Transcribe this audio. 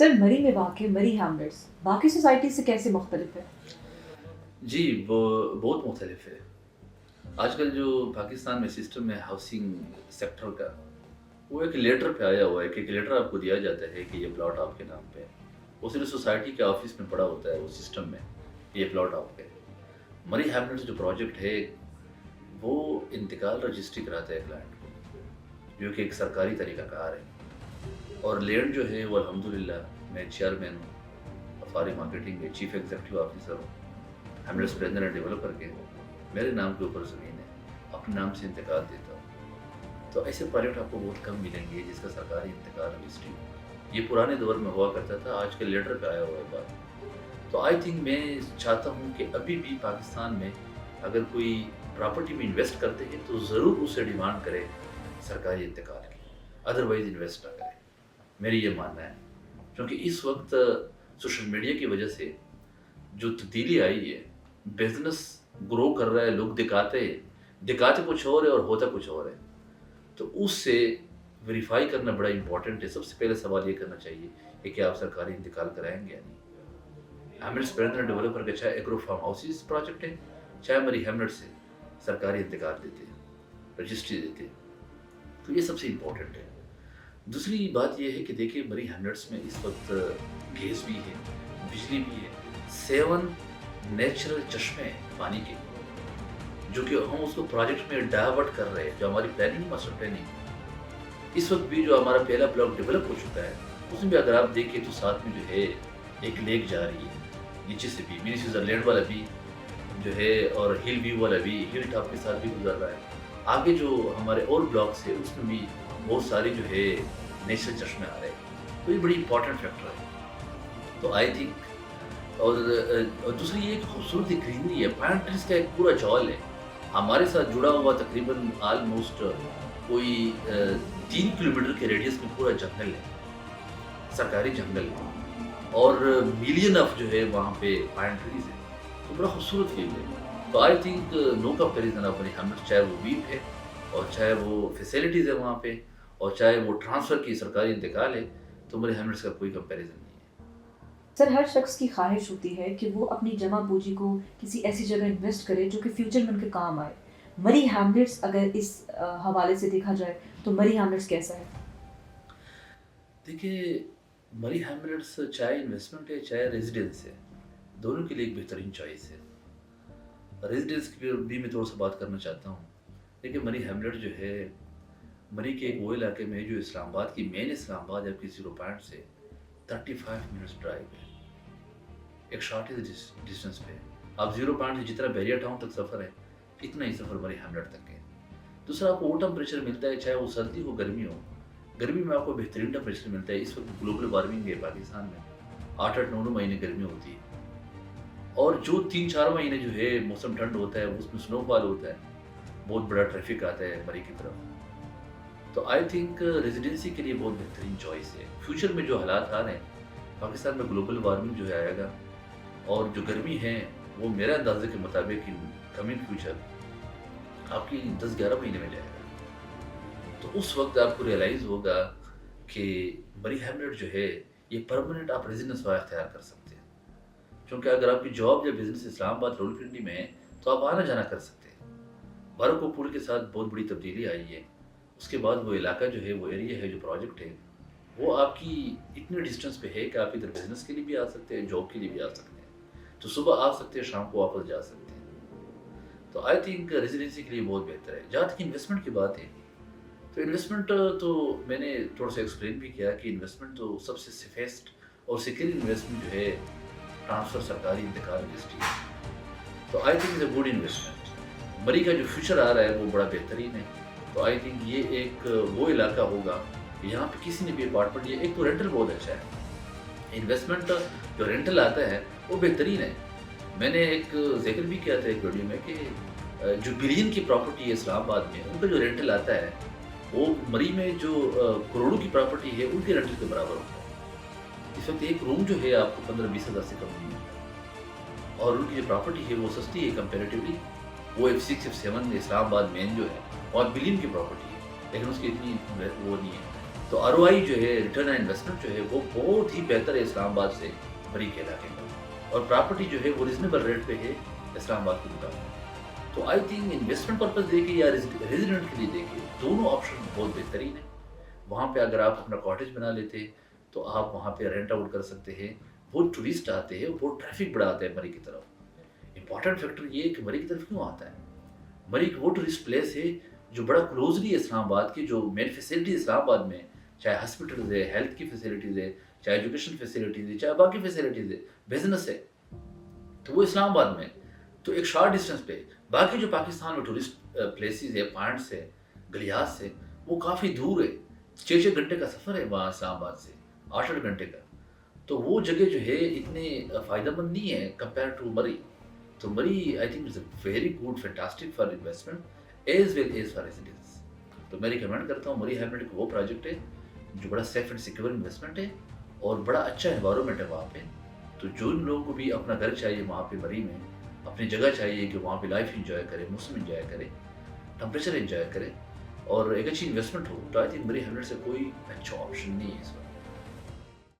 Sir मरी में वाक़ मरी हैमलेट्स बाकी सोसाइटी से कैसे मुख्तलिफ है? जी, वो बहुत मुख्तलिफ है। आजकल जो पाकिस्तान में सिस्टम है हाउसिंग सेक्टर का, वो एक लेटर पे आया हुआ है कि एक लेटर आपको दिया जाता है कि ये प्लॉट आपके नाम पे है। वो सिर्फ सोसाइटी के ऑफिस में पड़ा होता है उस सिस्टम में, ये प्लॉट आपका है। मरी हैमलेट्स जो प्रोजेक्ट है, वो इंतकाल रजिस्ट्री कराता है क्लाइंट को, जो कि एक सरकारी तरीक़ाकार है। और लैंड जो है वो अल्हम्दुलिल्लाह मैं चेयरमैन हूँ, अफारी मार्केटिंग में चीफ एग्जीक्यूटिव ऑफिसर हूँ, हैमलेट्स प्लानर एंड डेवलपर के। मेरे नाम के ऊपर ज़मीन है, अपने नाम से इंतकाल देता हूँ। तो ऐसे प्रोजेक्ट आपको बहुत कम मिलेंगे जिसका सरकारी इंतकाल रजिस्ट्री हो। ये पुराने दौर में हुआ करता था, आज के लेटर पे आया हुआ है बात। तो आई थिंक मैं चाहता हूँ कि अभी भी पाकिस्तान में अगर कोई प्रॉपर्टी में इन्वेस्ट करते हैं तो ज़रूर उससे डिमांड करे सरकारी इंतकाल की, अदरवाइज़ इन्वेस्ट ना करें। मेरी ये मानना है, क्योंकि इस वक्त सोशल मीडिया की वजह से जो तब्दीली आई है, बिजनेस ग्रो कर रहा है, लोग दिखाते कुछ और है और होता कुछ और है। तो उससे वेरीफाई करना बड़ा इंपॉर्टेंट है। सबसे पहले सवाल ये करना चाहिए कि क्या आप सरकारी इंतकाल कराएंगे या नहीं। हैमलेट्स प्लानर डेवलपर का चाहे एग्रो फार्म हाउसेस प्रोजेक्ट है, चाहे हमारी हैमलेट से सरकारी इंतकाल देते हैं, रजिस्ट्री देते हैं, तो ये सबसे इम्पोर्टेंट है। दूसरी बात यह है कि देखिए मरी हैमलेट्स में इस वक्त गैस भी है, बिजली भी है, 7 नेचुरल चश्मे हैं पानी के, जो कि हम उसको प्रोजेक्ट में डाइवर्ट कर रहे हैं। जो हमारी प्लानिंग, मास्टर प्लानिंग, इस वक्त भी जो हमारा पहला ब्लॉक डेवलप हो चुका है, उसमें भी अगर आप देखें तो साथ में जो है एक लेक जा रही है, नीचे से भी मिनी स्विट्जरलैंड वाला भी जो है और हिल व्यू वाला भी, हिल टॉप के साथ भी गुजर रहा है। आगे जो हमारे और ब्लॉक्स है उसमें भी बहुत सारे जो है नेचुरल चश्मे आ रहे हैं, तो ये बड़ी इंपॉर्टेंट फैक्टर है। तो आई थिंक और दूसरी ये खूबसूरत ग्रीनरी है, पाइन ट्रीज का एक पूरा जॉल है हमारे साथ जुड़ा हुआ, तकरीबन आलमोस्ट कोई 3 किलोमीटर के रेडियस में पूरा जंगल है, सरकारी जंगल है, और मिलियन ऑफ जो है वहाँ पे पाइन ट्रीज है, तो बड़ा खूबसूरत फील है। तो आई थिंक नो कंपेरिजन अपनी हैमलेट, चाहे वो वीप है और चाहे वो फैसिलिटीज़ है वहाँ पे, और चाहे वो ट्रांसफ़र की सरकारी इंतकाल है, तो मेरे हैमलेट्स का कोई कंपैरिजन नहीं है। सर हर शख्स की ख्वाहिश होती है कि वो अपनी जमा पूंजी को किसी ऐसी जगह इन्वेस्ट करे जो कि फ्यूचर में उनके काम आए। मरी हैमलेट्स अगर इस हवाले से देखा जाए तो मरी हैमलेट्स कैसा है? देखिए, मरी हैमलेट्स चाहे इन्वेस्टमेंट है चाहे रेजिडेंस है, दोनों के लिए एक बेहतरीन चॉइस है। रेजिडेंस की भी मैं थोड़ा सा बात करना चाहता हूँ। देखिए, मरी हैमलेट जो है मरी के एक वो इलाके में है जो इस्लामाबाद की मेन इस्लामाबाद है, आपकी 0 पॉइंट से 35 मिनट्स ड्राइव है, एक शॉर्टेज डिस्टेंस पे। आप 0 पॉइंट से जितना बैरियर टाउन तक सफ़र है, इतना ही सफ़र मरी हैमलेट तक है। दूसरा, आपको वो टेम्परेचर मिलता है, चाहे वो सर्दी हो गर्मी हो। गर्मी में आपको बेहतरीन टेम्परेचर मिलता है। इस वक्त ग्लोबल वार्मिंग है पाकिस्तान में, 8-8, 9-9 महीने गर्मी होती है, और जो 3-4 महीने जो है मौसम ठंड होता है, उसमें स्नोफॉल होता है, बहुत बड़ा ट्रैफिक आता है मरी की तरफ। तो आई थिंक रेजिडेंसी के लिए बहुत बेहतरीन चॉइस है। फ्यूचर में जो हालात आ रहे हैं पाकिस्तान में, ग्लोबल वार्मिंग जो है आएगा, और जो गर्मी है वो मेरे अंदाजे के मुताबिक इन कमिंग फ्यूचर आपकी 10-11 महीने में जाएगा। तो उस वक्त आपको रियलाइज़ होगा कि मरी हैमलेट जो है ये परमानेंट आप रेजिडेंस वाला इख्तियार कर सकते हैं, क्योंकि अगर आपकी जॉब या बिजनेस इस्लामाबाद रावलपिंडी में है तो आप आना जाना कर सकते हैं। बाराकोपुल के साथ बहुत बड़ी तब्दीली आई है, उसके बाद वो इलाका जो है, वो एरिया है, जो प्रोजेक्ट है, वो आपकी इतने डिस्टेंस पे है कि आप इधर बिजनेस के लिए भी आ सकते हैं, जॉब के लिए भी आ सकते हैं। तो सुबह आ सकते हैं, शाम को वापस जा सकते हैं। तो आई थिंक रेजिडेंसी के लिए बहुत बेहतर है। जहाँ तक इन्वेस्टमेंट की बात है, तो इन्वेस्टमेंट तो मैंने थोड़ा सा एक्सप्लेन भी किया कि इन्वेस्टमेंट तो सबसे सेफेस्ट और सिक्योर इन्वेस्टमेंट जो है ट्रांसफ़र सरकारी इंतकाल रजिस्ट्री है। तो I think is a good investment. मरी का जो फ्यूचर आ रहा है वो बड़ा बेहतरीन है। तो आई थिंक ये एक वो इलाका होगा यहाँ पे किसी ने भी अपार्टमेंट लिया, एक तो रेंटल बहुत अच्छा है, इन्वेस्टमेंट जो रेंटल आता है वो बेहतरीन है। मैंने एक जिक्र भी किया था एक वीडियो में कि जो बिलियन की प्रॉपर्टी है इस्लामाबाद में, उनका जो रेंटल आता है वो मरी में जो करोड़ों की प्रॉपर्टी है उनके रेंटल के बराबर होता है। इस वक्त एक रूम जो है आपको 15-20 हज़ार से कम नहीं है, और उनकी जो प्रॉपर्टी है वो सस्ती है कंपेरेटिवली। वो F6 F7 इस्लामाबाद मेन जो है और बिलियन की प्रॉपर्टी है, लेकिन उसकी इतनी वो नहीं है। تو ROI جو ہے ریٹرن آن انویسٹمنٹ جو ہے وہ بہت ہی بہتر ہے اسلام آباد سے مری کے علاقے میں، اور پراپرٹی جو ہے وہ ریزنیبل ریٹ پہ ہے اسلام آباد کے مطابق. تو آئی تھنک انویسٹمنٹ پرپز دیکھیں یا ریزیڈنٹ کے لیے دیکھیں، دونوں آپشن بہت بہترین ہیں. وہاں پہ اگر آپ اپنا کاٹیج بنا لیتے تو آپ وہاں پہ رینٹ آؤٹ کر سکتے ہیں. بہت ٹورسٹ آتے ہیں، بہت ٹریفک بڑا آتا ہے مری کی طرف. امپورٹنٹ فیکٹر یہ ہے کہ مری کی طرف کیوں آتا ہے. مری ایک وہ ٹورسٹ پلیس ہے جو بڑا کلوزلی ہے اسلام آباد کی، جو مین فیسلٹیز اسلام آباد میں، چاہے ہاسپٹلز ہے، ہیلتھ کی فیسلٹیز ہے، چاہے ایجوکیشن فیسلٹیز ہے، چاہے باقی فیسلٹیز ہے، بزنس ہے، تو وہ اسلام آباد میں. تو ایک شارٹ ڈسٹینس پہ باقی جو پاکستان میں ٹورسٹ پلیسز ہے، پوائنٹس ہے، گلیاز سے، وہ کافی دور ہے. 6 گھنٹے کا سفر ہے وہاں اسلام آباد سے، 8 گھنٹے کا. تو وہ جگہ جو ہے اتنے فائدہ مند نہیں ہے کمپیئر ٹو مری. تو Murree I think is a very good fantastic for investment as well as for residence. تو میں ریکمینڈ کرتا ہوں مری ہیملیٹ کو وہ پروجیکٹ ہے جو بڑا سیف اینڈ سیکیور انویسٹمنٹ ہے اور بڑا اچھا انوائرمنٹ ہے وہاں پہ. تو جن لوگوں کو بھی اپنا گھر چاہیے وہاں پہ مری میں، اپنی جگہ چاہیے کہ وہاں پہ لائف انجوائے کرے، موسم انجوائے کرے، ٹمپریچر انجوائے کرے، اور ایک اچھی انویسٹمنٹ ہو، تو آئی تھنک مری ہیملیٹ سے کوئی اچھا آپشن نہیں ہے اس وقت.